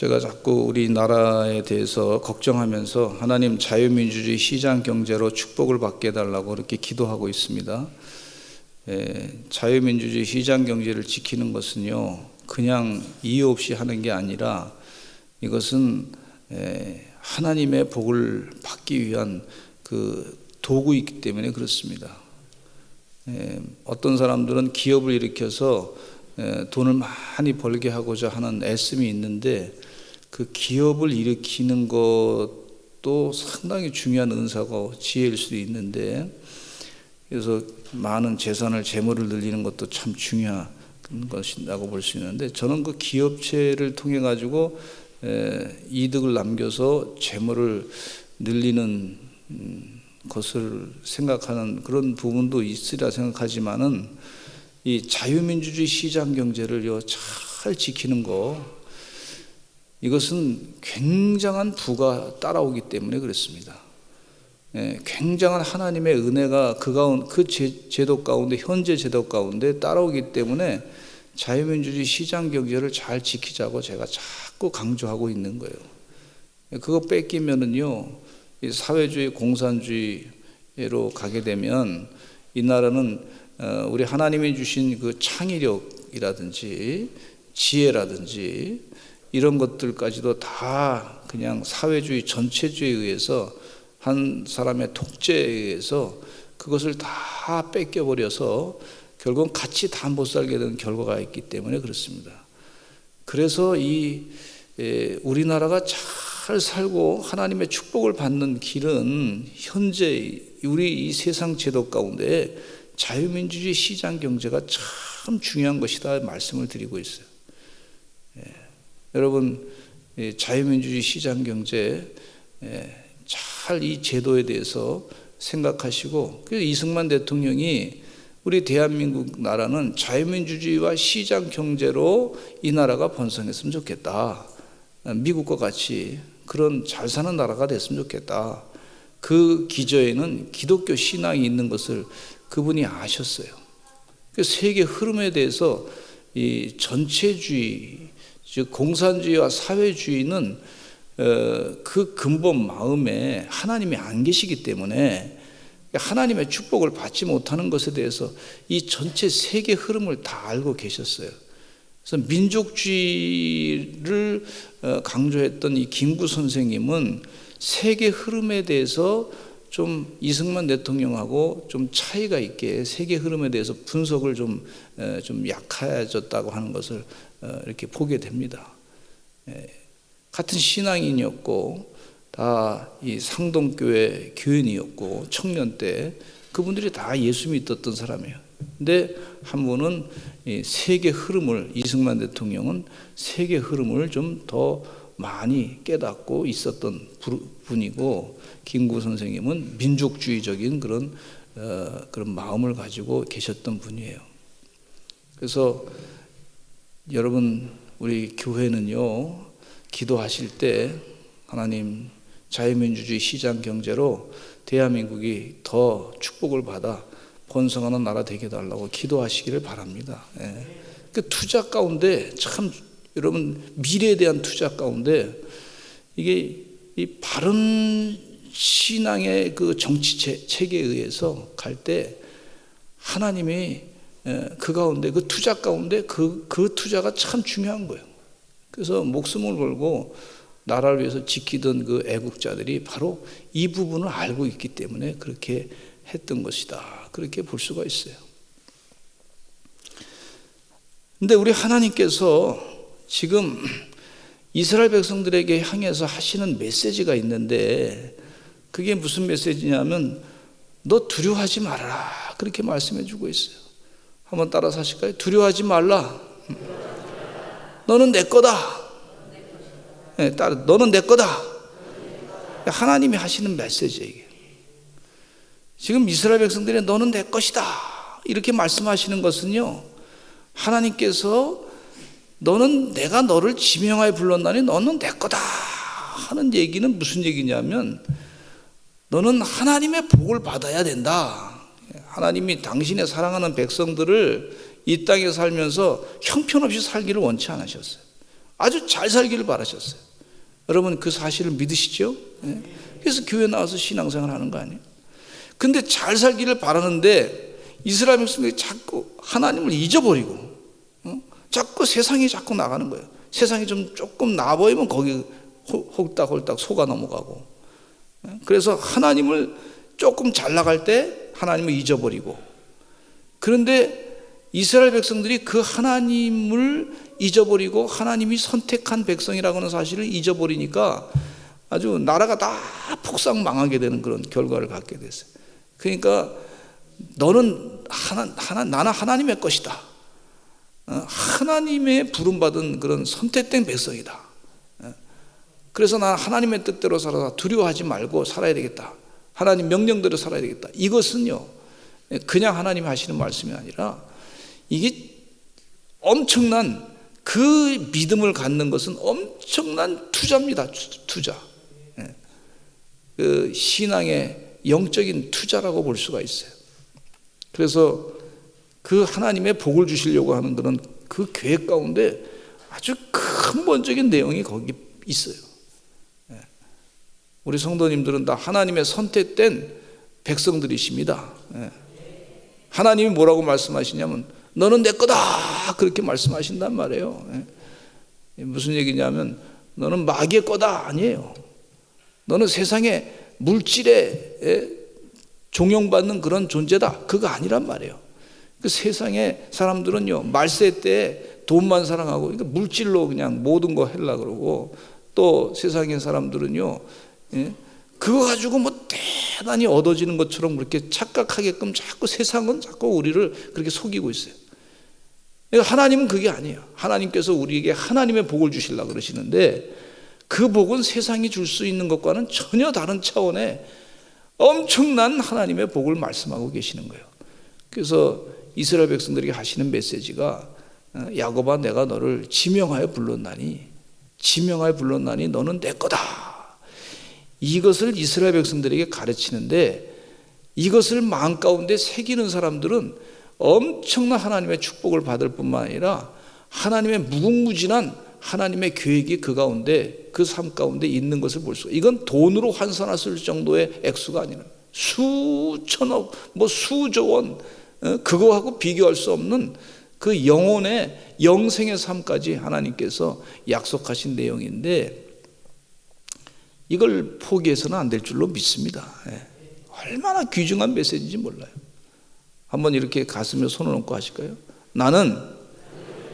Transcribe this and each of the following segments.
제가 자꾸 우리나라에 대해서 걱정하면서 하나님 자유민주주의 시장경제로 축복을 받게 해달라고 그렇게 기도하고 있습니다. 자유민주주의 시장경제를 지키는 것은요, 그냥 이유 없이 하는 게 아니라 이것은 하나님의 복을 받기 위한 그 도구이기 때문에 그렇습니다. 어떤 사람들은 기업을 일으켜서 돈을 많이 벌게 하고자 하는 애씀이 있는데, 그 기업을 일으키는 것도 상당히 중요한 은사고 지혜일 수도 있는데, 그래서 많은 재물을 늘리는 것도 참 중요한 것이라고 볼 수 있는데, 저는 그 기업체를 통해 가지고 이득을 남겨서 재물을 늘리는 것을 생각하는 그런 부분도 있으리라 생각하지만은, 이 자유민주주의 시장경제를 잘 지키는 거, 이것은 굉장한 부가 따라오기 때문에 그렇습니다. 굉장한 하나님의 은혜가 그 제도 가운데, 현재 제도 가운데 따라오기 때문에 자유민주주의 시장경제를 잘 지키자고 제가 자꾸 강조하고 있는 거예요. 그거 뺏기면은요, 사회주의, 공산주의로 가게 되면 이 나라는 우리 하나님이 주신 그 창의력이라든지 지혜라든지 이런 것들까지도 다 그냥 사회주의 전체주의에 의해서, 한 사람의 독재에 의해서 그것을 다 뺏겨버려서 결국은 같이 다 못 살게 되는 결과가 있기 때문에 그렇습니다. 그래서 우리나라가 잘 살고 하나님의 축복을 받는 길은 현재 우리 이 세상 제도 가운데 자유민주주의 시장경제가 참 중요한 것이다 말씀을 드리고 있어요. 여러분, 자유민주주의 시장경제 잘 이 제도에 대해서 생각하시고, 그래서 이승만 대통령이 우리 대한민국 나라는 자유민주주의와 시장경제로 이 나라가 번성했으면 좋겠다, 미국과 같이 그런 잘 사는 나라가 됐으면 좋겠다, 그 기저에는 기독교 신앙이 있는 것을 그분이 아셨어요. 세계 흐름에 대해서 이 전체주의, 즉 공산주의와 사회주의는 그 근본 마음에 하나님이 안 계시기 때문에 하나님의 축복을 받지 못하는 것에 대해서 이 전체 세계 흐름을 다 알고 계셨어요. 그래서 민족주의를 강조했던 이 김구 선생님은 세계 흐름에 대해서 좀 이승만 대통령하고 좀 차이가 있게 세계 흐름에 대해서 분석을 좀 약해졌다고 하는 것을 이렇게 보게 됩니다. 같은 신앙인이었고 다 이 상동교회 교인이었고 청년 때 그분들이 다 예수 믿었던 사람이에요. 근데 한 분은 이 세계 흐름을, 이승만 대통령은 세계 흐름을 좀 더 많이 깨닫고 있었던 분이고, 김구 선생님은 민족주의적인 그런 마음을 가지고 계셨던 분이에요. 그래서 여러분, 우리 교회는요, 기도하실 때 하나님 자유민주주의 시장경제로 대한민국이 더 축복을 받아 번성하는 나라 되게 해달라고 기도하시기를 바랍니다. 그 투자 가운데 참, 여러분, 미래에 대한 투자 가운데 이게 이 바른 신앙의 그 정치 체계에 의해서 갈 때 하나님이 그 가운데, 그 투자 가운데 그 투자가 참 중요한 거예요. 그래서 목숨을 걸고 나라를 위해서 지키던 그 애국자들이 바로 이 부분을 알고 있기 때문에 그렇게 했던 것이다, 그렇게 볼 수가 있어요. 근데 우리 하나님께서 지금 이스라엘 백성들에게 향해서 하시는 메시지가 있는데, 그게 무슨 메시지냐면 너 두려워하지 말아라, 그렇게 말씀해 주고 있어요. 한번 따라서 하실까요? 두려워하지 말라, 너는 내 거다. 너는 내 거다. 하나님이 하시는 메시지예요. 이게 지금 이스라엘 백성들이 너는 내 것이다 이렇게 말씀하시는 것은요, 하나님께서 너는, 내가 너를 지명하여 불렀나니 너는 내 거다 하는 얘기는 무슨 얘기냐면, 너는 하나님의 복을 받아야 된다. 하나님이 당신의 사랑하는 백성들을 이 땅에 살면서 형편없이 살기를 원치 않으셨어요. 아주 잘 살기를 바라셨어요. 여러분 그 사실을 믿으시죠? 예. 그래서 교회 나와서 신앙생활 하는 거 아니에요? 근데 잘 살기를 바라는데 이스라엘 백성들이 자꾸 하나님을 잊어버리고 자꾸 세상이 자꾸 나가는 거예요. 세상이 좀 조금 나아 보이면 거기 홀딱홀딱 속아 넘어가고, 그래서 하나님을 조금 잘 나갈 때 하나님을 잊어버리고, 그런데 이스라엘 백성들이 그 하나님을 잊어버리고 하나님이 선택한 백성이라고 하는 사실을 잊어버리니까 아주 나라가 다 폭삭 망하게 되는 그런 결과를 갖게 됐어요. 그러니까 너는 나는 하나님의 것이다, 하나님의 부름받은 그런 선택된 백성이다, 그래서 나는 하나님의 뜻대로 살아서 두려워하지 말고 살아야 되겠다, 하나님 명령대로 살아야 되겠다. 이것은요 그냥 하나님 하시는 말씀이 아니라 이게 엄청난, 그 믿음을 갖는 것은 엄청난 투자입니다. 투자. 그 신앙의 영적인 투자라고 볼 수가 있어요. 그래서 그 하나님의 복을 주시려고 하는 그런 그 계획 가운데 아주 근본적인 내용이 거기 있어요. 우리 성도님들은 다 하나님의 선택된 백성들이십니다. 하나님이 뭐라고 말씀하시냐면 너는 내 거다, 그렇게 말씀하신단 말이에요. 무슨 얘기냐면 너는 마귀의 거다 아니에요. 너는 세상의 물질에 종용받는 그런 존재다, 그거 아니란 말이에요. 그 세상의 사람들은요 말세 때 돈만 사랑하고, 그러니까 물질로 그냥 모든 거 하려고 그러고, 또 세상의 사람들은요 그거 가지고 뭐 대단히 얻어지는 것처럼 그렇게 착각하게끔 자꾸 세상은 자꾸 우리를 그렇게 속이고 있어요. 하나님은 그게 아니에요. 하나님께서 우리에게 하나님의 복을 주시려고 그러시는데 그 복은 세상이 줄 수 있는 것과는 전혀 다른 차원의 엄청난 하나님의 복을 말씀하고 계시는 거예요. 그래서 이스라엘 백성들에게 하시는 메시지가 야곱아 내가 너를 지명하여 불렀나니 너는 내 거다. 이것을 이스라엘 백성들에게 가르치는데 이것을 마음 가운데 새기는 사람들은 엄청난 하나님의 축복을 받을 뿐만 아니라 하나님의 무궁무진한 하나님의 계획이 그 가운데, 그 삶 가운데 있는 것을 볼 수가, 이건 돈으로 환산할 수 있을 정도의 액수가 아니라 수천억, 뭐 수조원, 그거하고 비교할 수 없는 그 영혼의 영생의 삶까지 하나님께서 약속하신 내용인데 이걸 포기해서는 안 될 줄로 믿습니다. 얼마나 귀중한 메시지인지 몰라요. 한번 이렇게 가슴에 손을 얹고 하실까요? 나는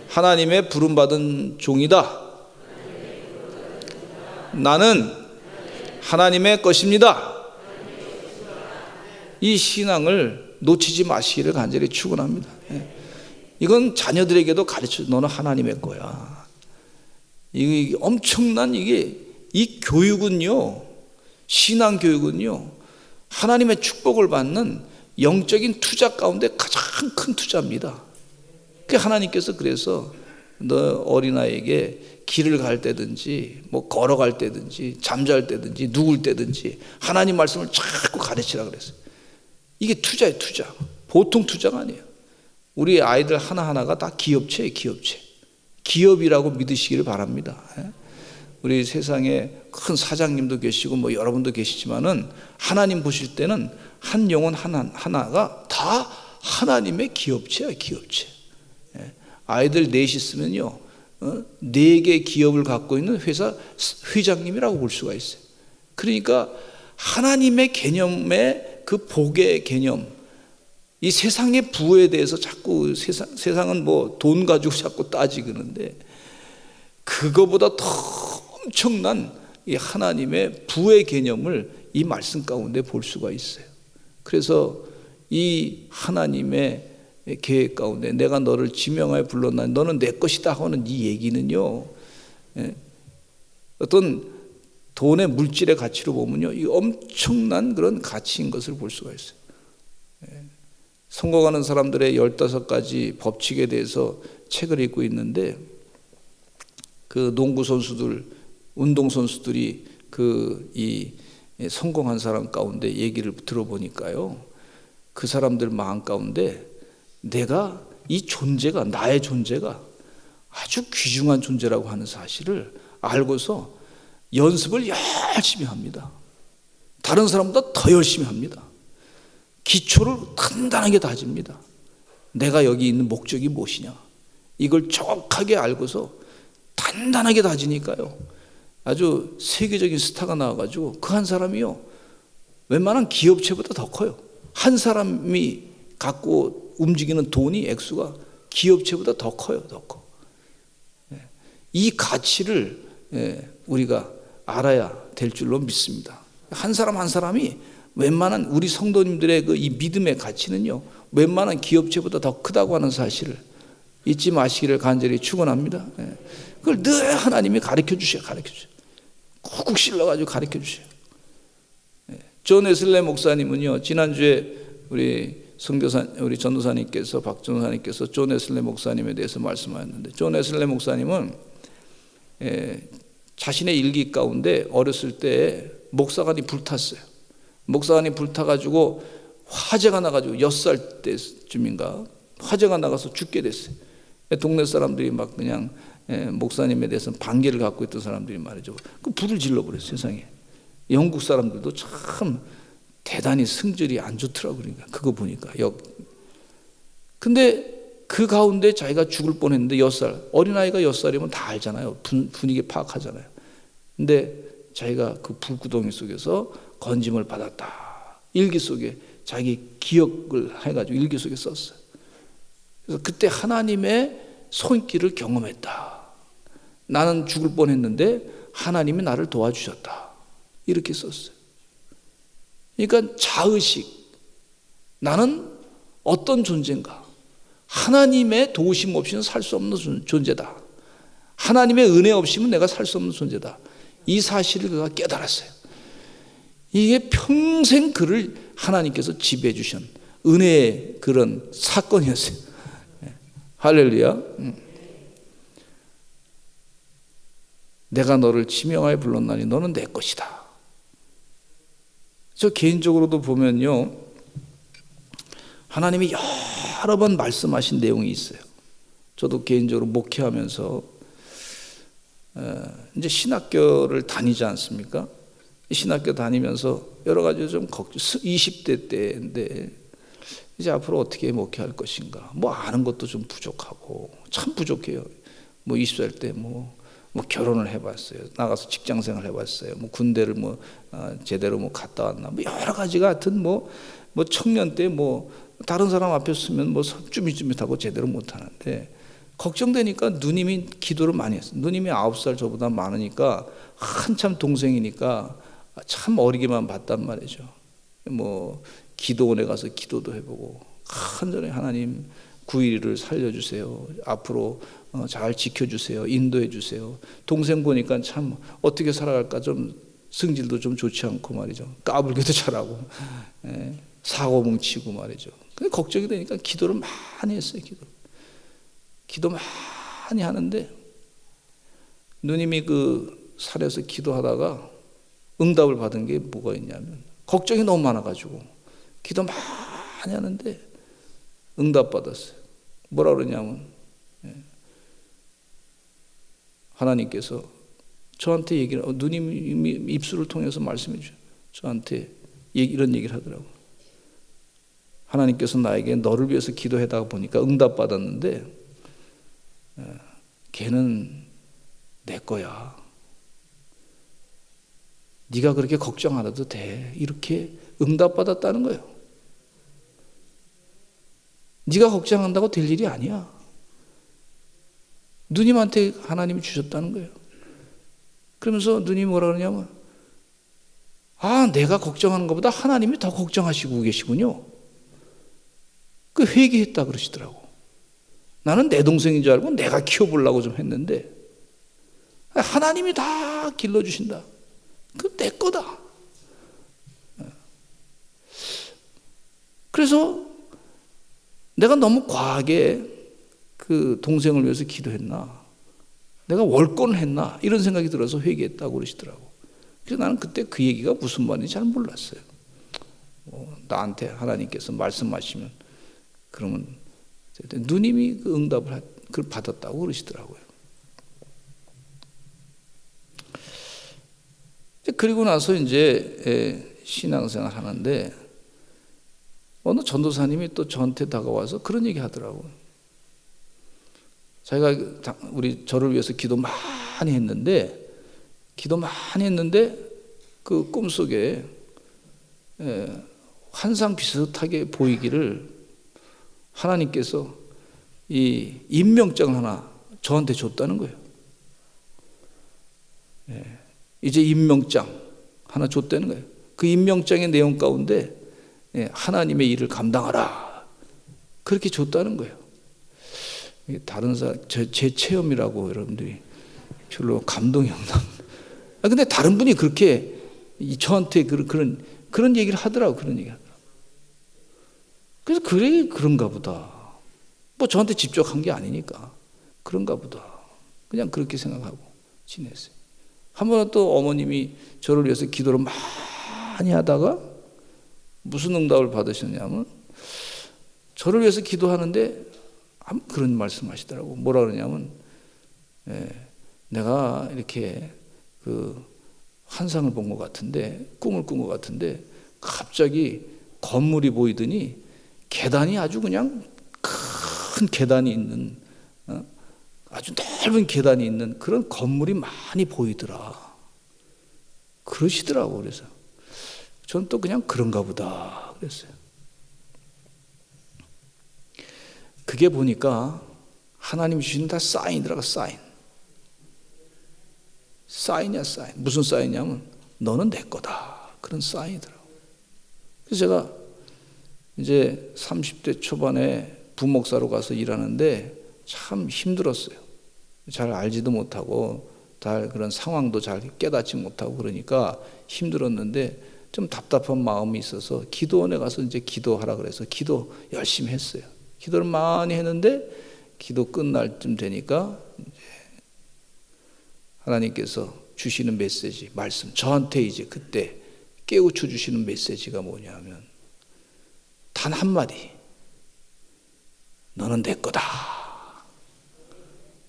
하나님의 부름받은 종이다. 나는 하나님의 것입니다. 이 신앙을 놓치지 마시기를 간절히 축원합니다. 이건 자녀들에게도 가르쳐. 너는 하나님의 거야. 이게 엄청난, 이 교육은요, 신앙 교육은요, 하나님의 축복을 받는 영적인 투자 가운데 가장 큰 투자입니다. 하나님께서 그래서 너 어린아이에게 길을 갈 때든지 뭐 걸어갈 때든지 잠잘 때든지 누울 때든지 하나님 말씀을 자꾸 가르치라 그랬어요. 이게 투자예요, 투자. 보통 투자가 아니에요. 우리 아이들 하나하나가 다 기업체예요, 기업체. 기업이라고 믿으시기를 바랍니다. 우리 세상에 큰 사장님도 계시고 뭐 여러분도 계시지만은 하나님 보실 때는 한 영혼 하나가 다 하나님의 기업체야, 기업체. 아이들 넷이 있으면요, 4개 기업을 갖고 있는 회사 회장님이라고 볼 수가 있어요. 그러니까 하나님의 개념의 그 복의 개념, 이 세상의 부에 대해서 자꾸 세상은 뭐 돈 가지고 자꾸 따지는데 그거보다 더 엄청난 이 하나님의 부의 개념을 이 말씀 가운데 볼 수가 있어요. 그래서 이 하나님의 계획 가운데 내가 너를 지명하여 불렀나니 너는 내 것이다 하는 이 얘기는요, 어떤 돈의 물질의 가치로 보면요, 이 엄청난 그런 가치인 것을 볼 수가 있어요. 성공하는 사람들의 15가지 법칙에 대해서 책을 읽고 있는데 그 농구 선수들, 운동 선수들이 이 성공한 사람 가운데 얘기를 들어보니까요, 그 사람들 마음 가운데 내가 이 존재가, 나의 존재가 아주 귀중한 존재라고 하는 사실을 알고서 연습을 열심히 합니다. 다른 사람보다 더 열심히 합니다. 기초를 단단하게 다집니다. 내가 여기 있는 목적이 무엇이냐, 이걸 정확하게 알고서 단단하게 다지니까요, 아주 세계적인 스타가 나와가지고 그 한 사람이요, 웬만한 기업체보다 더 커요. 한 사람이 갖고 움직이는 돈이 액수가 기업체보다 더 커요. 더 커. 이 가치를 우리가 알아야 될 줄로 믿습니다. 한 사람 한 사람이 웬만한 우리 성도님들의 그 이 믿음의 가치는요, 웬만한 기업체보다 더 크다고 하는 사실을 잊지 마시기를 간절히 축원합니다. 그걸 늘 하나님이 가르쳐 주셔요. 꾹꾹 실러가지고 가르쳐 주셔요. 존 웨슬리 목사님은요, 지난주에 우리 우리 전도사님께서, 박 전도사님께서 존 웨슬리 목사님에 대해서 말씀하셨는데, 존 웨슬리 목사님은 자신의 일기 가운데 어렸을 때 목사관이 불탔어요. 목사관이 불타가지고 화재가 나가지고 6살 때쯤인가 화재가 나가서 죽게 됐어요. 동네 사람들이 막 그냥 목사님에 대해서는 반개를 갖고 있던 사람들이 말이죠, 그 불을 질러버렸어요. 세상에 영국 사람들도 참 대단히 성질이 안 좋더라고요. 그러니까 그거 보니까 근데 그 가운데 자기가 죽을 뻔했는데 6살, 어린아이가 6살이면 다 알잖아요. 분위기 파악하잖아요. 근데 자기가 그 불구덩이 속에서 건짐을 받았다, 일기 속에 자기 기억을 해가지고 일기 속에 썼어요. 그래서 그때 하나님의 손길을 경험했다. 나는 죽을 뻔했는데 하나님이 나를 도와주셨다, 이렇게 썼어요. 그러니까 자의식, 나는 어떤 존재인가, 하나님의 도우심 없이는 살 수 없는 존재다, 하나님의 은혜 없이는 내가 살 수 없는 존재다, 이 사실을 그가 깨달았어요. 이게 평생 그를 하나님께서 지배해 주신 은혜의 그런 사건이었어요. 할렐루야. 내가 너를 지명하여 불렀나니 너는 내 것이다. 저 개인적으로도 보면요, 하나님이 여러 번 말씀하신 내용이 있어요. 저도 개인적으로 목회하면서 이제 신학교를 다니지 않습니까? 신학교 다니면서 여러 가지 좀 20대 때인데 이제 앞으로 어떻게 목회할 것인가, 뭐 아는 것도 좀 부족하고, 참 부족해요. 뭐 20살 때 뭐 결혼을 해봤어요. 나가서 직장생활 해봤어요. 뭐 군대를 제대로 갔다 왔나, 뭐 여러 가지 같은 뭐 청년 때 다른 사람 앞에 서면 쭈밋쭈밋하고 제대로 못하는데, 걱정되니까 누님이 기도를 많이 했어요. 누님이 9살 저보다 많으니까 한참 동생이니까 참 어리게만 봤단 말이죠. 기도원에 가서 기도도 해보고, 간절히 하나님 9일을 살려주세요, 앞으로 잘 지켜주세요, 인도해 주세요. 동생 보니까 참 어떻게 살아갈까 좀 성질도 좀 좋지 않고 말이죠, 까불기도 잘하고 사고 뭉치고 말이죠. 근데 걱정이 되니까 기도를 많이 했어요. 기도 많이 하는데, 누님이 그 산에서 기도하다가 응답을 받은 게 뭐가 있냐면, 걱정이 너무 많아가지고 기도 많이 하는데 응답 받았어요. 뭐라 그러냐면, 하나님께서 저한테 얘기를, 누님 입술을 통해서 말씀해 주셔. 저한테 이런 얘기를 하더라고요. 하나님께서 나에게 너를 위해서 기도하다가 보니까 응답 받았는데 걔는 내 거야, 네가 그렇게 걱정 안 해도 돼, 이렇게 응답 받았다는 거예요. 네가 걱정한다고 될 일이 아니야. 누님한테 하나님이 주셨다는 거예요. 그러면서 누님이 뭐라 그러냐면, 내가 걱정하는 것보다 하나님이 더 걱정하시고 계시군요. 그 회개했다 그러시더라고. 나는 내 동생인 줄 알고 내가 키워보려고 좀 했는데 하나님이 다 길러주신다. 그 내 거다. 그래서 내가 너무 과하게 그 동생을 위해서 기도했나, 내가 월권을 했나, 이런 생각이 들어서 회개했다고 그러시더라고. 그래서 나는 그때 그 얘기가 무슨 말인지 잘 몰랐어요. 나한테 하나님께서 말씀하시면, 그러면 누님이 그 응답을 그걸 받았다고 그러시더라고요. 그리고 나서 이제 신앙생활 하는데 어느 전도사님이 또 저한테 다가와서 그런 얘기 하더라고요. 자기가 저를 위해서 기도 많이 했는데 그 꿈속에 환상 비슷하게 보이기를 하나님께서 이 임명장을 하나 저한테 줬다는 거예요. 이제 임명장 하나 줬다는 거예요. 그 임명장의 내용 가운데 하나님의 일을 감당하라 그렇게 줬다는 거예요. 다른 사람 제 체험이라고 여러분들이 별로 감동이 없나? 근데 다른 분이 그렇게 저한테 그런 얘기를 하더라고. 그런 얘기 하더라고. 그래서 그런가 보다. 뭐 저한테 직접 한 게 아니니까 그런가 보다. 그냥 그렇게 생각하고 지냈어요. 한 번은 또 어머님이 저를 위해서 기도를 많이 하다가 무슨 응답을 받으셨냐면 저를 위해서 기도하는데 그런 말씀하시더라고. 뭐라 그러냐면 내가 이렇게 그 환상을 본 것 같은데 꿈을 꾼 것 같은데 갑자기 건물이 보이더니 계단이 아주 그냥 큰 계단이 있는 아주 넓은 계단이 있는 그런 건물이 많이 보이더라 그러시더라고. 그래서 저는 또 그냥 그런가 보다 그랬어요. 그게 보니까 하나님이 주시는 다 사인이더라고. 사인이야 사인. 무슨 사인이냐면 너는 내 거다 그런 사인이더라고. 그래서 제가 이제 30대 초반에 부목사로 가서 일하는데 참 힘들었어요. 잘 알지도 못하고 그런 상황도 잘 깨닫지 못하고 그러니까 힘들었는데 좀 답답한 마음이 있어서 기도원에 가서 이제 기도하라 그래서 기도 열심히 했어요. 기도를 많이 했는데 기도 끝날 쯤 되니까 이제 하나님께서 주시는 메시지, 말씀, 저한테 이제 그때 깨우쳐 주시는 메시지가 뭐냐면 단 한마디, 너는 내 거다.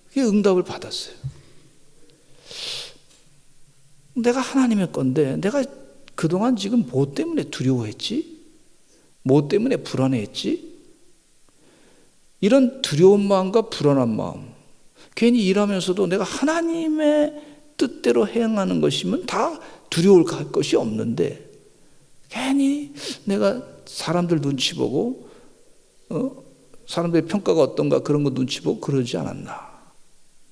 그게 응답을 받았어요. 내가 하나님의 건데 내가 그동안 지금 뭐 때문에 두려워했지? 뭐 때문에 불안해했지? 이런 두려운 마음과 불안한 마음, 괜히 일하면서도 내가 하나님의 뜻대로 행하는 것이면 다 두려울 것이 없는데 괜히 내가 사람들 눈치 보고 사람들의 평가가 어떤가 그런 거 눈치 보고 그러지 않았나,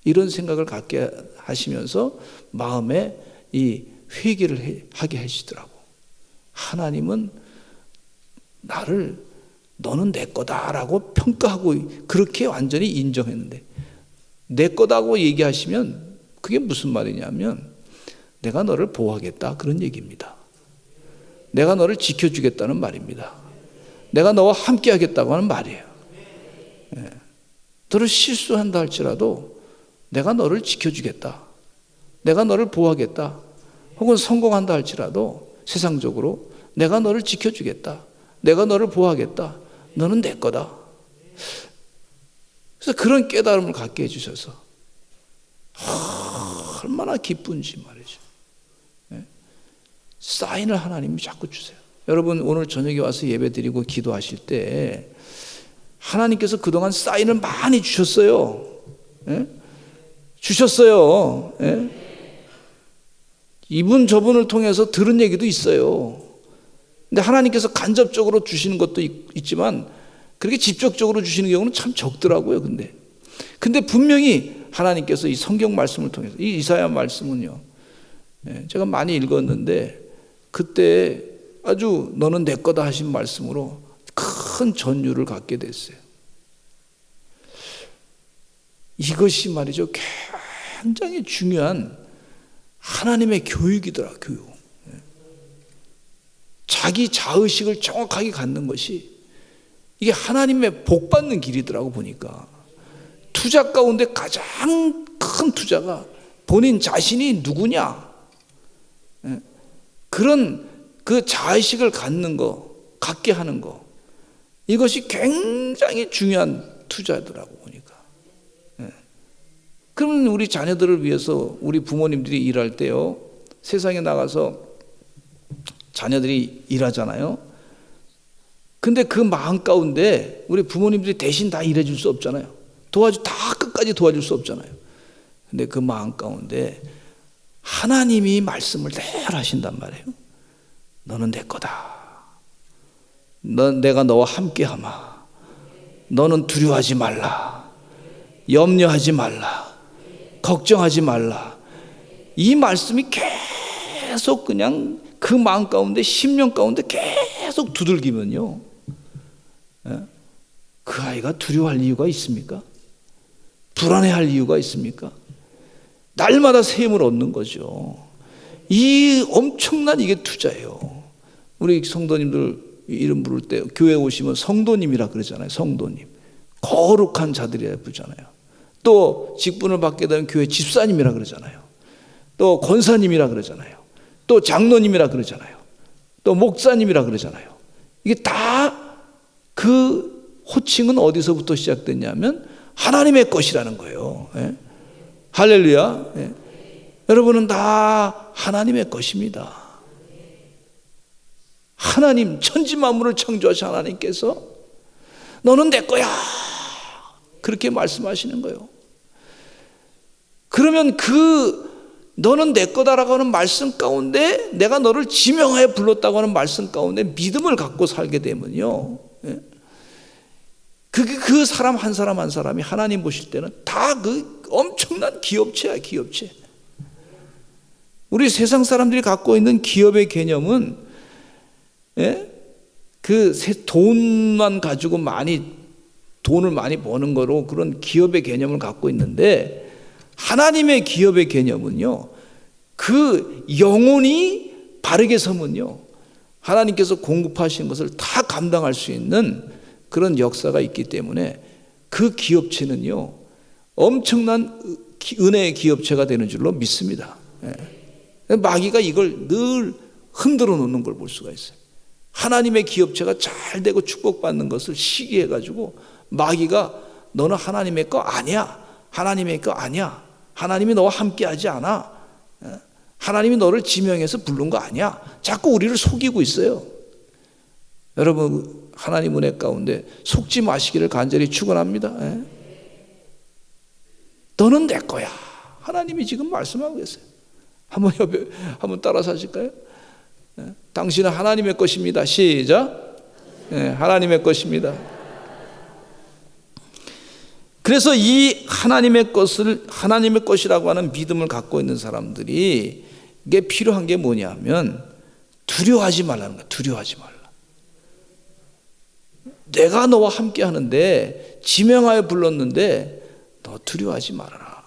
이런 생각을 갖게 하시면서 마음에 이 회개를 하게 하시더라고. 하나님은 나를 너는 내 거다라고 평가하고 그렇게 완전히 인정했는데 내 거다고 얘기하시면 그게 무슨 말이냐면 내가 너를 보호하겠다 그런 얘기입니다. 내가 너를 지켜주겠다는 말입니다. 내가 너와 함께 하겠다고 하는 말이에요. 너를 실수한다 할지라도 내가 너를 지켜주겠다, 내가 너를 보호하겠다, 혹은 성공한다 할지라도 세상적으로 내가 너를 지켜주겠다, 내가 너를 보호하겠다, 너는 내 거다. 그래서 그런 깨달음을 갖게 해주셔서 얼마나 기쁜지 말이죠. 사인을 하나님이 자꾸 주세요. 여러분 오늘 저녁에 와서 예배 드리고 기도하실 때 하나님께서 그동안 사인을 많이 주셨어요. 주셨어요. 이분 저분을 통해서 들은 얘기도 있어요. 근데 하나님께서 간접적으로 주시는 것도 있지만 그렇게 직접적으로 주시는 경우는 참 적더라고요. 근데 분명히 하나님께서 이 성경 말씀을 통해서 이 이사야 말씀은요, 제가 많이 읽었는데 그때 아주 너는 내 거다 하신 말씀으로 큰 전율을 갖게 됐어요. 이것이 말이죠, 굉장히 중요한 하나님의 교육이더라. 교육. 자기 자의식을 정확하게 갖는 것이 이게 하나님의 복 받는 길이더라고. 보니까 투자 가운데 가장 큰 투자가 본인 자신이 누구냐, 그런 그 자의식을 갖게 하는 거, 이것이 굉장히 중요한 투자더라고. 보니까 그러면 우리 자녀들을 위해서 우리 부모님들이 일할 때요, 세상에 나가서 자녀들이 일하잖아요. 근데 그 마음 가운데 우리 부모님들이 대신 다 일해줄 수 없잖아요. 다 끝까지 도와줄 수 없잖아요. 근데 그 마음 가운데 하나님이 말씀을 늘 하신단 말이에요. 너는 내 거다. 내가 너와 함께하마. 너는 두려워하지 말라. 염려하지 말라. 걱정하지 말라. 이 말씀이 계속 그냥 그 마음 가운데, 심령 가운데 계속 두들기면요, 그 아이가 두려워할 이유가 있습니까? 불안해할 이유가 있습니까? 날마다 새 힘을 얻는 거죠. 이 엄청난 이게 투자예요. 우리 성도님들 이름 부를 때 교회 오시면 성도님이라 그러잖아요. 성도님. 거룩한 자들이라 부르잖아요. 또 직분을 받게 되면 교회 집사님이라 그러잖아요. 또 권사님이라 그러잖아요. 또 장로님이라 그러잖아요. 또 목사님이라 그러잖아요. 이게 다 그 호칭은 어디서부터 시작됐냐면 하나님의 것이라는 거예요. 예? 할렐루야. 예? 여러분은 다 하나님의 것입니다. 하나님, 천지 만물을 창조하신 하나님께서 너는 내 거야, 그렇게 말씀하시는 거예요. 그러면 너는 내 거다라고 하는 말씀 가운데, 내가 너를 지명하여 불렀다고 하는 말씀 가운데 믿음을 갖고 살게 되면요, 그 사람 한 사람 한 사람이 하나님 보실 때는 다 그 엄청난 기업체야, 기업체. 우리 세상 사람들이 갖고 있는 기업의 개념은, 그 돈만 가지고 돈을 많이 버는 거로 그런 기업의 개념을 갖고 있는데, 하나님의 기업의 개념은요, 그 영혼이 바르게 서면요, 하나님께서 공급하신 것을 다 감당할 수 있는 그런 역사가 있기 때문에 그 기업체는요, 엄청난 은혜의 기업체가 되는 줄로 믿습니다. 마귀가 이걸 늘 흔들어 놓는 걸 볼 수가 있어요. 하나님의 기업체가 잘 되고 축복받는 것을 시기해가지고 마귀가 너는 하나님의 거 아니야, 하나님의 거 아니야, 하나님이 너와 함께하지 않아, 하나님이 너를 지명해서 부른 거 아니야, 자꾸 우리를 속이고 있어요. 여러분, 하나님 은혜 가운데 속지 마시기를 간절히 축원합니다. 너는 내 거야, 하나님이 지금 말씀하고 계세요. 한번 따라서 하실까요? 당신은 하나님의 것입니다. 시작. 하나님의 것입니다. 그래서 이 하나님의 것이라고 하는 믿음을 갖고 있는 사람들이, 이게 필요한 게 뭐냐면 두려워하지 말라는 거야. 두려워하지 말라. 내가 너와 함께 하는데, 지명하여 불렀는데 너 두려워하지 말아라.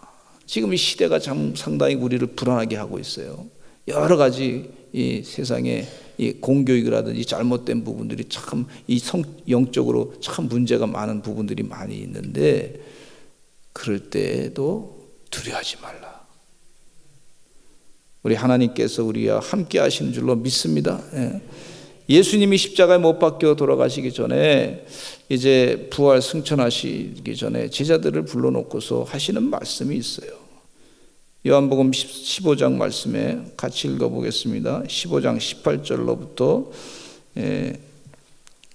지금 이 시대가 상당히 우리를 불안하게 하고 있어요. 여러 가지 이 세상에 이 공교육이라든지 잘못된 부분들이 참 영적으로 참 문제가 많은 부분들이 많이 있는데, 그럴 때에도 두려워하지 말라. 우리 하나님께서 우리와 함께 하시는 줄로 믿습니다. 예수님이 십자가에 못 박혀 돌아가시기 전에, 이제 부활 승천하시기 전에 제자들을 불러놓고서 하시는 말씀이 있어요. 요한복음 15장 말씀에 같이 읽어보겠습니다. 15장 18절로부터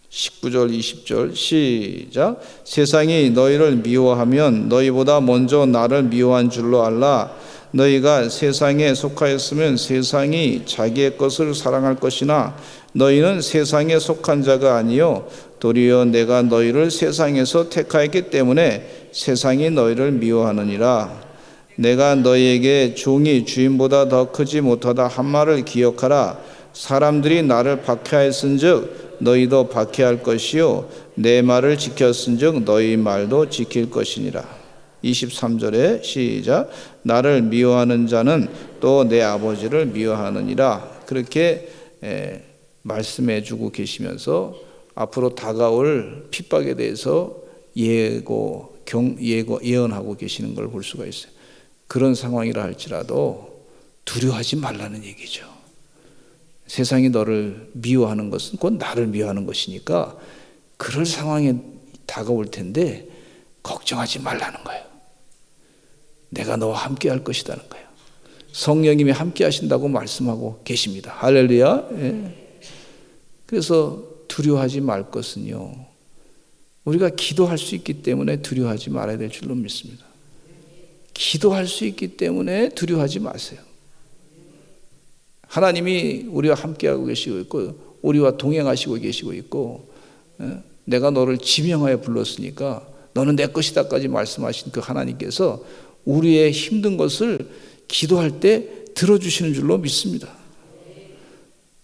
19절 20절 시작. 세상이 너희를 미워하면 너희보다 먼저 나를 미워한 줄로 알라. 너희가 세상에 속하였으면 세상이 자기의 것을 사랑할 것이나 너희는 세상에 속한 자가 아니요 도리어 내가 너희를 세상에서 택하였기 때문에 세상이 너희를 미워하느니라. 내가 너희에게 종이 주인보다 더 크지 못하다 한 말을 기억하라. 사람들이 나를 박해하였은즉 너희도 박해할 것이요 내 말을 지켰은즉 너희 말도 지킬 것이니라. 23절에 시작. 나를 미워하는 자는 또 내 아버지를 미워하느니라. 그렇게 말씀해 주고 계시면서 앞으로 다가올 핍박에 대해서 예언하고 계시는 걸 볼 수가 있어요. 그런 상황이라 할지라도 두려워하지 말라는 얘기죠. 세상이 너를 미워하는 것은 곧 나를 미워하는 것이니까 그럴 상황에 다가올 텐데 걱정하지 말라는 거예요. 내가 너와 함께 할 것이라는 거예요. 성령님이 함께 하신다고 말씀하고 계십니다. 할렐루야. 예. 그래서 두려워하지 말 것은요, 우리가 기도할 수 있기 때문에 두려워하지 말아야 될 줄로 믿습니다. 기도할 수 있기 때문에 두려워하지 마세요. 하나님이 우리와 함께하고 계시고 있고 우리와 동행하시고 계시고 있고, 내가 너를 지명하여 불렀으니까 너는 내 것이다까지 말씀하신 그 하나님께서 우리의 힘든 것을 기도할 때 들어주시는 줄로 믿습니다.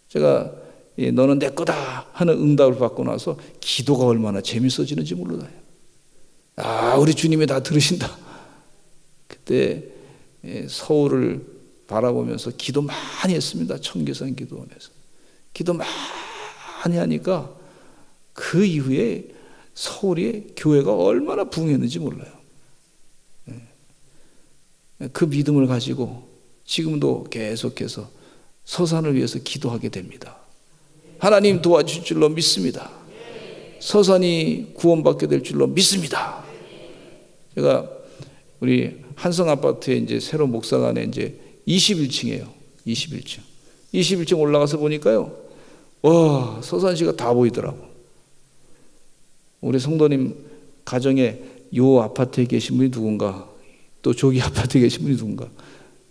제가 너는 내 거다 하는 응답을 받고 나서 기도가 얼마나 재밌어지는지 몰라요. 아, 우리 주님이 다 들으신다. 그때 서울을 바라보면서 기도 많이 했습니다. 청계산 기도원에서 기도 많이 하니까 그 이후에 서울의 교회가 얼마나 부흥했는지 몰라요. 그 믿음을 가지고 지금도 계속해서 서산을 위해서 기도하게 됩니다. 하나님 도와주실 줄로 믿습니다. 서산이 구원받게 될 줄로 믿습니다. 제가 우리 한성 아파트에 이제 새로 목사관에 이제 21층이에요. 21층 올라가서 보니까요, 와, 서산시가 다 보이더라고. 우리 성도님 가정에 요 아파트에 계신 분이 누군가, 또 저기 아파트에 계신 분이 누군가,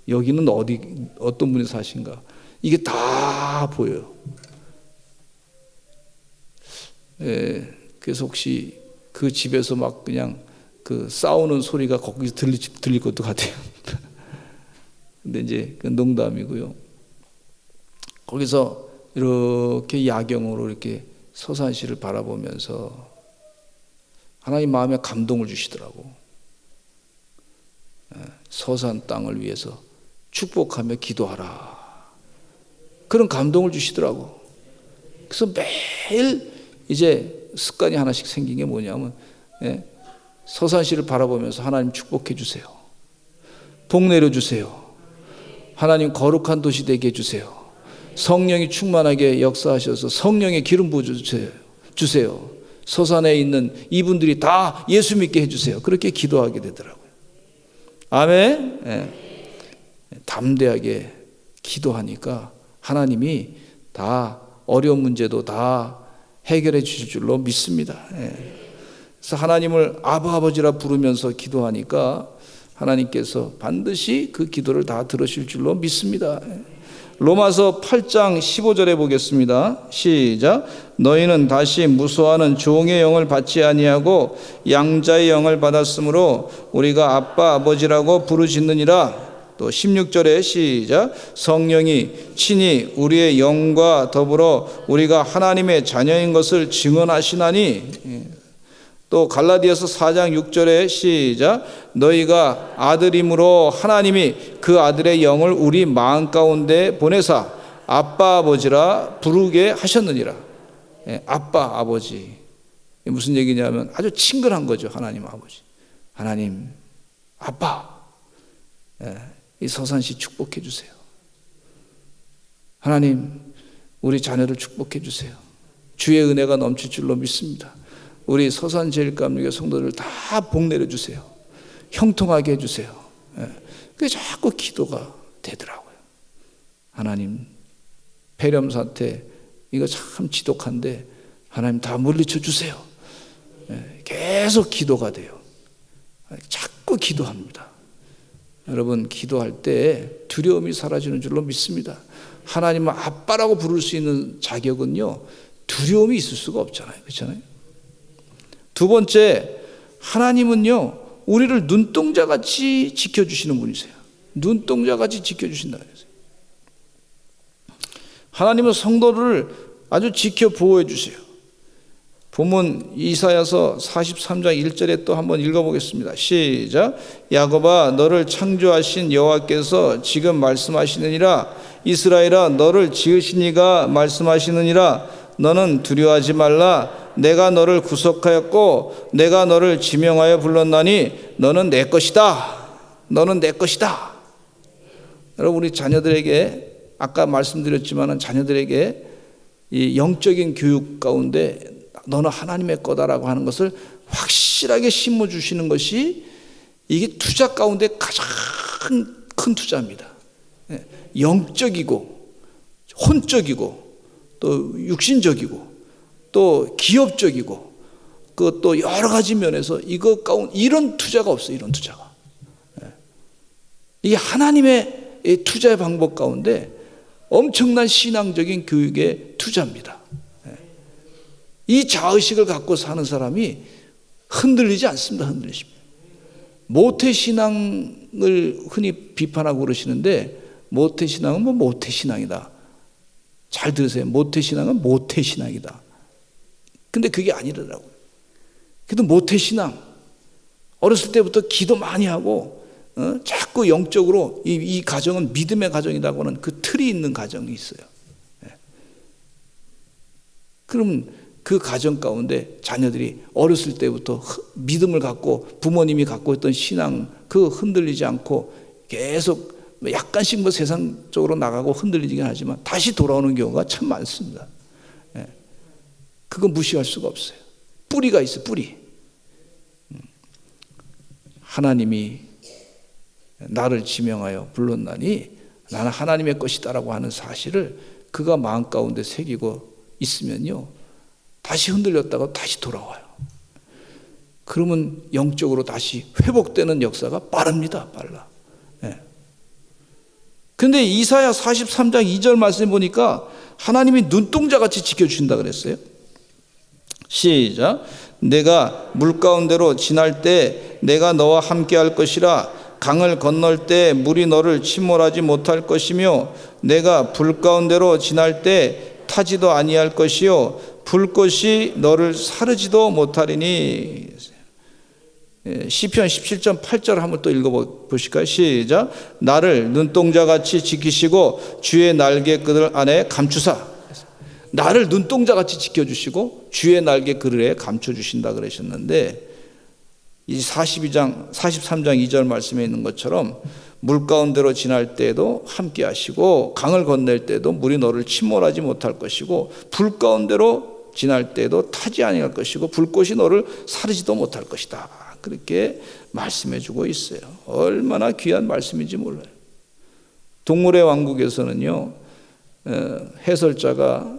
여기는 어떤 분이 사신가, 이게 다 보여요. 그래서 혹시 그 집에서 막 그냥 그 싸우는 소리가 거기서 들릴 것도 같아요. 근데 이제 그 농담이고요. 거기서 이렇게 야경으로 이렇게 서산시를 바라보면서 하나님 마음에 감동을 주시더라고. 서산 땅을 위해서 축복하며 기도하라. 그런 감동을 주시더라고. 그래서 매일 이제 습관이 하나씩 생긴 게 뭐냐면, 서산시를 바라보면서 하나님 축복해 주세요. 복 내려 주세요. 하나님 거룩한 도시 되게 해주세요. 성령이 충만하게 역사하셔서 성령의 기름 부어 주세요. 서산에 있는 이분들이 다 예수 믿게 해주세요. 그렇게 기도하게 되더라고요. 아멘. 담대하게 기도하니까 하나님이 다 어려운 문제도 다 해결해 주실 줄로 믿습니다. 그래서 하나님을 아버지라 부르면서 기도하니까 하나님께서 반드시 그 기도를 다 들으실 줄로 믿습니다. 로마서 8장 15절에 보겠습니다. 시작. 너희는 다시 무소하는 종의 영을 받지 아니하고 양자의 영을 받았으므로 우리가 아빠 아버지라고 부르짖느니라. 또 16절에 시작. 성령이 친히 우리의 영과 더불어 우리가 하나님의 자녀인 것을 증언하시나니. 또 갈라디아서 4장 6절에 시작. 너희가 아들임으로 하나님이 그 아들의 영을 우리 마음 가운데 보내사 아빠 아버지라 부르게 하셨느니라. 아빠 아버지, 무슨 얘기냐면 아주 친근한 거죠. 하나님 아버지, 하나님 아빠. 이 서산시 축복해 주세요. 하나님 우리 자녀를 축복해 주세요. 주의 은혜가 넘칠 줄로 믿습니다. 우리 서산제일감리교 성도들 다 복 내려주세요. 형통하게 해주세요. 그게 자꾸 기도가 되더라고요. 하나님 폐렴 사태 이거 참 지독한데 하나님 다 물리쳐 주세요. 계속 기도가 돼요. 자꾸 기도합니다. 여러분 기도할 때 두려움이 사라지는 줄로 믿습니다. 하나님은 아빠라고 부를 수 있는 자격은요, 두려움이 있을 수가 없잖아요. 그렇잖아요. 두 번째, 하나님은요 우리를 눈동자같이 지켜주시는 분이세요. 눈동자같이 지켜주신다 그랬어요. 하나님은 성도를 아주 지켜 보호해 주세요. 본문 이사야서 43장 1절에 또 한번 읽어보겠습니다. 시작. 야곱아 너를 창조하신 여호와께서 지금 말씀하시느니라. 이스라엘아 너를 지으신 이가 말씀하시느니라. 너는 두려워하지 말라. 내가 너를 구속하였고 내가 너를 지명하여 불렀나니 너는 내 것이다. 너는 내 것이다. 여러분 우리 자녀들에게 아까 말씀드렸지만 자녀들에게 이 영적인 교육 가운데 너는 하나님의 거다라고 하는 것을 확실하게 심어주시는 것이 이게 투자 가운데 가장 큰 투자입니다. 영적이고 혼적이고 또 육신적이고 또 기업적이고 또 여러 가지 면에서 이거 가운데 이런 투자가 없어요. 이런 투자가. 이게 하나님의 투자의 방법 가운데 엄청난 신앙적인 교육의 투자입니다. 이 자의식을 갖고 사는 사람이 흔들리지 않습니다. 흔들리십니다. 모태신앙을 흔히 비판하고 그러시는데 모태신앙은 뭐 모태신앙이다. 잘 들으세요. 모태신앙은 모태신앙이다. 근데 그게 아니더라고요. 그래도 모태신앙 어렸을 때부터 기도 많이 하고 자꾸 영적으로 이 가정은 믿음의 가정이라고 하는 그 틀이 있는 가정이 있어요. 그럼 그 가정 가운데 자녀들이 어렸을 때부터 믿음을 갖고 부모님이 갖고 있던 신앙 그 흔들리지 않고 계속 약간씩 뭐 세상적으로 나가고 흔들리긴 하지만 다시 돌아오는 경우가 참 많습니다. 그거 무시할 수가 없어요. 뿌리가 있어요. 뿌리. 하나님이 나를 지명하여 불렀나니 나는 하나님의 것이다라고 하는 사실을 그가 마음 가운데 새기고 있으면요 다시 흔들렸다가 다시 돌아와요. 그러면 영적으로 다시 회복되는 역사가 빠릅니다. 빨라. 근데 이사야 43장 2절 말씀 보니까 하나님이 눈동자같이 지켜주신다 그랬어요. 시작. 내가 물 가운데로 지날 때 내가 너와 함께 할 것이라. 강을 건널 때 물이 너를 침몰하지 못할 것이며 내가 불 가운데로 지날 때 타지도 아니할 것이요 불꽃이 너를 사르지도 못하리니. 시편 17편 8절 한번 또 읽어보실까요? 시작. 나를 눈동자같이 지키시고 주의 날개끈을 안에 감추사. 나를 눈동자같이 지켜주시고 주의 날개끈에 감춰주신다 그러셨는데 이 43장 2절 말씀에 있는 것처럼 물 가운데로 지날 때에도 함께 하시고 강을 건널 때도 물이 너를 침몰하지 못할 것이고 불 가운데로 지날 때도 타지 아니할 것이고 불꽃이 너를 사르지도 못할 것이다. 그렇게 말씀해 주고 있어요. 얼마나 귀한 말씀인지 몰라요. 동물의 왕국에서는요 해설자가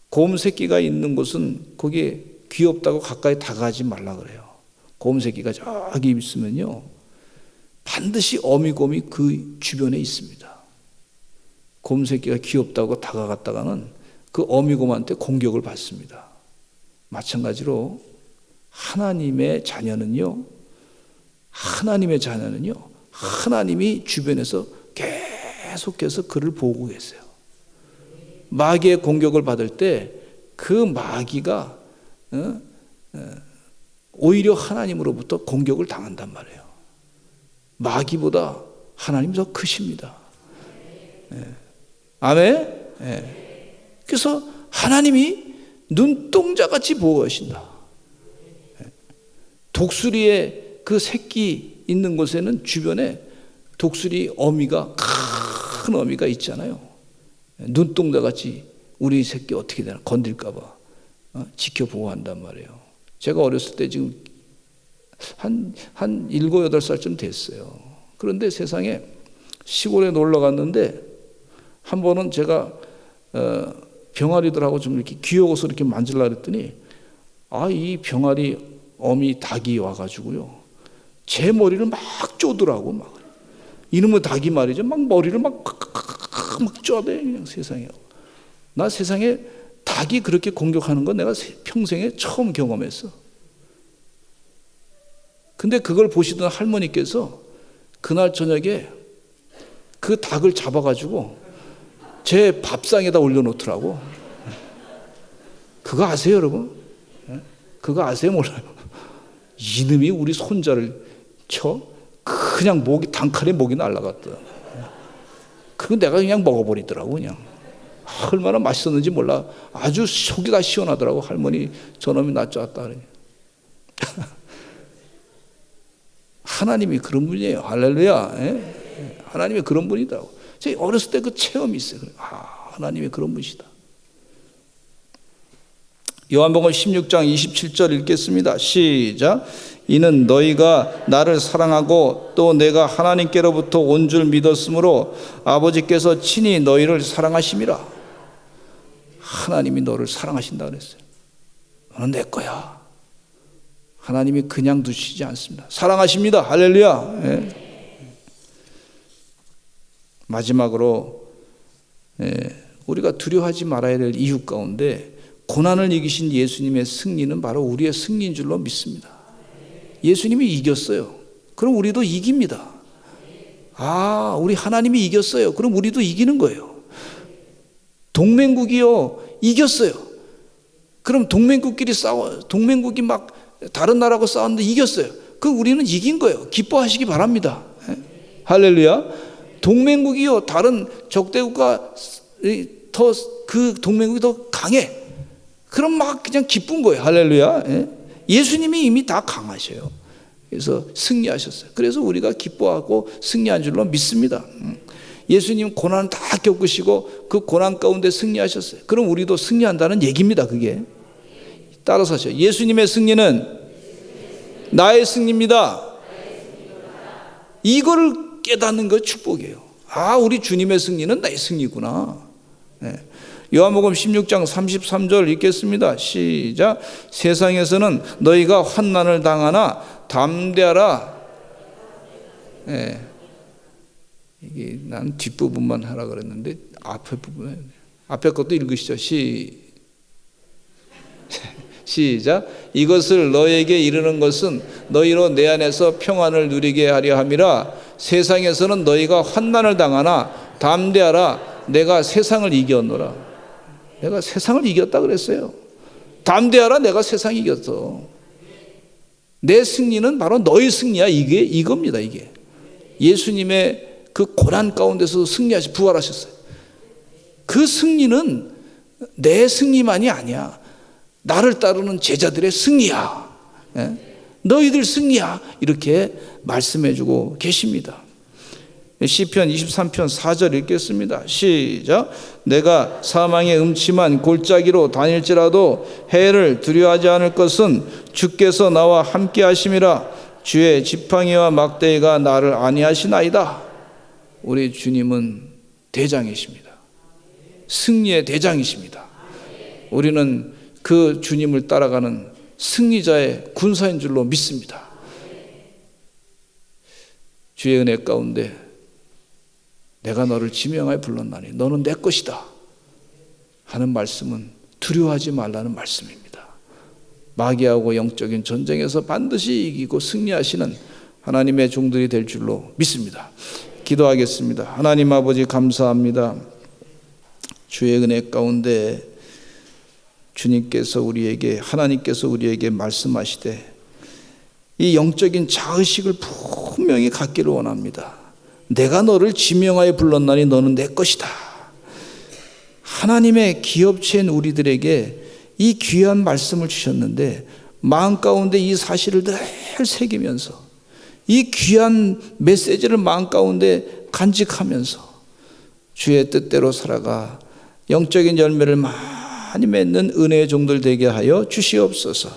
곰 새끼가 있는 곳은 거기에 귀엽다고 가까이 다가가지 말라 그래요. 곰 새끼가 저기 있으면요 반드시 어미곰이 그 주변에 있습니다. 곰 새끼가 귀엽다고 다가갔다가는 그 어미곰한테 공격을 받습니다. 마찬가지로 하나님의 자녀는요 하나님이 주변에서 계속해서 그를 보고 계세요. 마귀의 공격을 받을 때 그 마귀가 오히려 하나님으로부터 공격을 당한단 말이에요. 마귀보다 하나님이 더 크십니다. 아멘? 그래서 하나님이 눈동자같이 보호하신다. 독수리의 그 새끼 있는 곳에는 주변에 독수리 어미가 큰 어미가 있잖아요. 눈동자같이 우리 새끼 어떻게 되나 건들까 봐 지켜 보호한단 말이에요. 제가 어렸을 때 지금 한 7, 8살쯤 됐어요. 그런데 세상에 시골에 놀러 갔는데 한 번은 제가 병아리들하고 좀 이렇게 귀여워서 이렇게 만지려고 했더니 이 병아리 어미 닭이 와가지고요 제 머리를 막 쪼더라고. 막 이놈의 닭이 말이죠 막 머리를 막 쪼대. 그냥 세상에 나 세상에 닭이 그렇게 공격하는 건 내가 평생에 처음 경험했어. 근데 그걸 보시던 할머니께서 그날 저녁에 그 닭을 잡아가지고 제 밥상에다 올려놓더라고. 그거 아세요 여러분? 그거 아세요? 몰라요. 이놈이 우리 손자를 쳐 그냥 단칼에 목이 날아갔다. 그거 내가 그냥 먹어버리더라고. 그냥 얼마나 맛있었는지 몰라. 아주 속이 다 시원하더라고. 할머니 저놈이 낯좋았다 그러니. 하나님이 그런 분이에요. 할렐루야. 하나님이 그런 분이더라고. 제가 어렸을 때 그 체험이 있어요. 하나님이 그런 분이시다. 요한복음 16장 27절 읽겠습니다. 시작. 이는 너희가 나를 사랑하고 또 내가 하나님께로부터 온 줄 믿었으므로 아버지께서 친히 너희를 사랑하심이라. 하나님이 너를 사랑하신다 그랬어요. 너는 내 거야. 하나님이 그냥 두시지 않습니다. 사랑하십니다. 할렐루야. 예. 마지막으로 우리가 두려워하지 말아야 될 이유 가운데 고난을 이기신 예수님의 승리는 바로 우리의 승리인 줄로 믿습니다. 예수님이 이겼어요. 그럼 우리도 이깁니다. 우리 하나님이 이겼어요. 그럼 우리도 이기는 거예요. 동맹국이요, 이겼어요. 그럼 동맹국이 막 다른 나라하고 싸웠는데 이겼어요. 그럼 우리는 이긴 거예요. 기뻐하시기 바랍니다. 할렐루야. 동맹국이요, 다른 적대국가 그 동맹국이 더 강해. 그럼 막 그냥 기쁜 거예요. 할렐루야. 예수님이 이미 다 강하셔요. 그래서 승리하셨어요. 그래서 우리가 기뻐하고 승리한 줄로 믿습니다. 예수님 고난 다 겪으시고 그 고난 가운데 승리하셨어요. 그럼 우리도 승리한다는 얘기입니다. 그게 따라서 하셔요. 예수님의 승리는 나의 승리입니다. 이거를 깨닫는 것 축복이에요. 우리 주님의 승리는 나의 승리구나. 요한복음 16장 33절 읽겠습니다. 시작. 세상에서는 너희가 환난을 당하나 담대하라. 이게 난 뒷부분만 하라 그랬는데 앞에 것도 읽으시죠. 시작. 이것을 너에게 이르는 것은 너희로 내 안에서 평안을 누리게 하려 함이라. 세상에서는 너희가 환난을 당하나 담대하라. 내가 세상을 이겼노라. 내가 세상을 이겼다 그랬어요. 담대하라. 내가 세상 이겼어. 내 승리는 바로 너의 승리야. 이겁니다. 이게 예수님의 그 고난 가운데서 승리하시 부활하셨어요. 그 승리는 내 승리만이 아니야. 나를 따르는 제자들의 승리야. 너희들 승리야. 이렇게 말씀해주고 계십니다. 시편 23편 4절 읽겠습니다. 시작. 내가 사망의 음침한 골짜기로 다닐지라도 해를 두려워하지 않을 것은 주께서 나와 함께 하심이라. 주의 지팡이와 막대기가 나를 안위하시나이다. 우리 주님은 대장이십니다. 승리의 대장이십니다. 우리는 그 주님을 따라가는 승리자의 군사인 줄로 믿습니다. 주의 은혜 가운데 내가 너를 지명하여 불렀나니 너는 내 것이다 하는 말씀은 두려워하지 말라는 말씀입니다. 마귀하고 영적인 전쟁에서 반드시 이기고 승리하시는 하나님의 종들이 될 줄로 믿습니다. 기도하겠습니다. 하나님 아버지 감사합니다. 주의 은혜 가운데 하나님께서 우리에게 말씀하시되 이 영적인 자의식을 분명히 갖기를 원합니다. 내가 너를 지명하여 불렀나니 너는 내 것이다. 하나님의 기업체인 우리들에게 이 귀한 말씀을 주셨는데 마음 가운데 이 사실을 늘 새기면서 이 귀한 메시지를 마음 가운데 간직하면서 주의 뜻대로 살아가 영적인 열매를 많이 맺는 은혜의 종들 되게 하여 주시옵소서.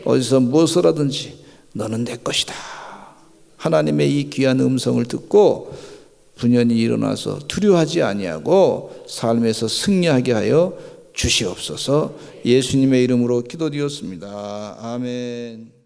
어디서 무엇을 하든지 너는 내 것이다. 하나님의 이 귀한 음성을 듣고 분연히 일어나서 두려워하지 아니하고 삶에서 승리하게 하여 주시옵소서. 예수님의 이름으로 기도드렸습니다. 아멘.